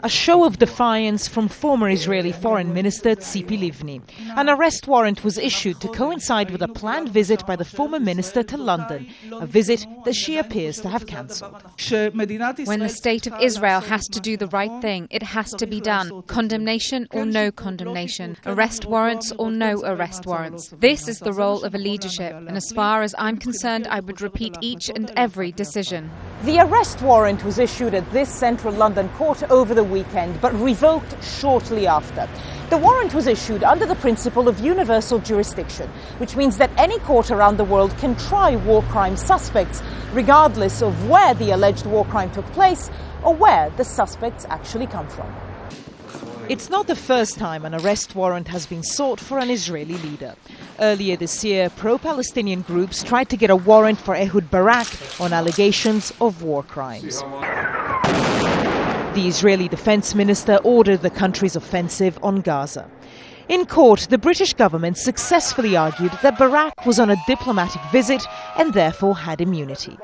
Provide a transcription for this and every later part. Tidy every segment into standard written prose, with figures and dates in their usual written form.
A show of defiance from former Israeli Foreign Minister Tzipi Livni. An arrest warrant was issued to coincide with a planned visit by the former minister to London, a visit that she appears to have cancelled. When the state of Israel has to do the right thing, it has to be done. Condemnation or no condemnation. Arrest warrants or no arrest warrants. This is the role of a leadership, and as far as I'm concerned, I would repeat each and every decision. The arrest warrant was issued at this central London court over the weekend, but revoked shortly after. The warrant was issued under the principle of universal jurisdiction, which means that any court around the world can try war crime suspects, regardless of where the alleged war crime took place or where the suspects actually come from. It's not the first time an arrest warrant has been sought for an Israeli leader. Earlier this year, pro-Palestinian groups tried to get a warrant for Ehud Barak on allegations of war crimes. The Israeli defense minister ordered the country's offensive on Gaza. In court, the British government successfully argued that Barak was on a diplomatic visit and therefore had immunity.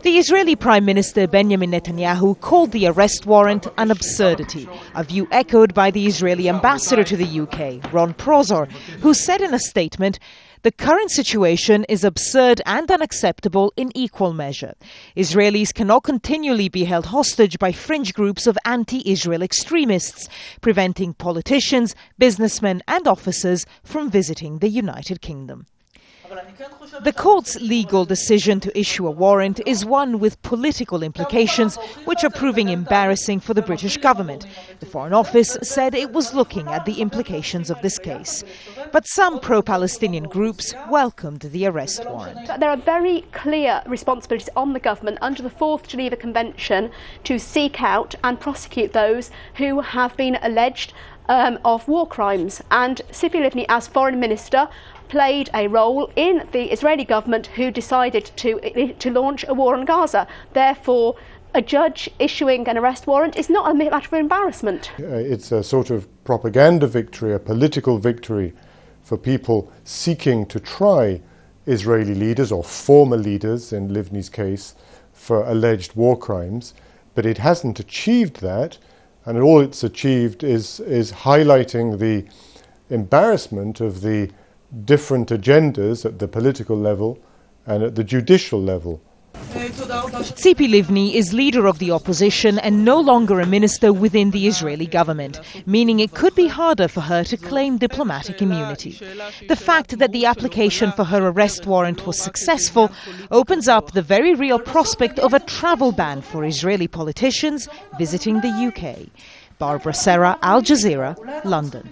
The Israeli Prime Minister Benjamin Netanyahu called the arrest warrant an absurdity, a view echoed by the Israeli ambassador to the UK, Ron Prozor, who said in a statement, "The current situation is absurd and unacceptable in equal measure. Israelis cannot continually be held hostage by fringe groups of anti-Israel extremists, preventing politicians, businessmen and officers from visiting the United Kingdom." The court's legal decision to issue a warrant is one with political implications which are proving embarrassing for the British government. The Foreign Office said it was looking at the implications of this case. But some pro-Palestinian groups welcomed the arrest warrant. There are very clear responsibilities on the government under the 4th Geneva Convention to seek out and prosecute those who have been alleged of war crimes. And Tzipi Livni, as Foreign Minister, played a role in the Israeli government who decided to launch a war on Gaza. Therefore, a judge issuing an arrest warrant is not a matter of embarrassment. It's a sort of propaganda victory, a political victory for people seeking to try Israeli leaders or former leaders, in Livni's case, for alleged war crimes. But it hasn't achieved that, and all it's achieved is highlighting the embarrassment of the different agendas at the political level and at the judicial level. Tzipi Livni is leader of the opposition and no longer a minister within the Israeli government, meaning it could be harder for her to claim diplomatic immunity. The fact that the application for her arrest warrant was successful opens up the very real prospect of a travel ban for Israeli politicians visiting the UK. Barbara Serra, Al Jazeera, London.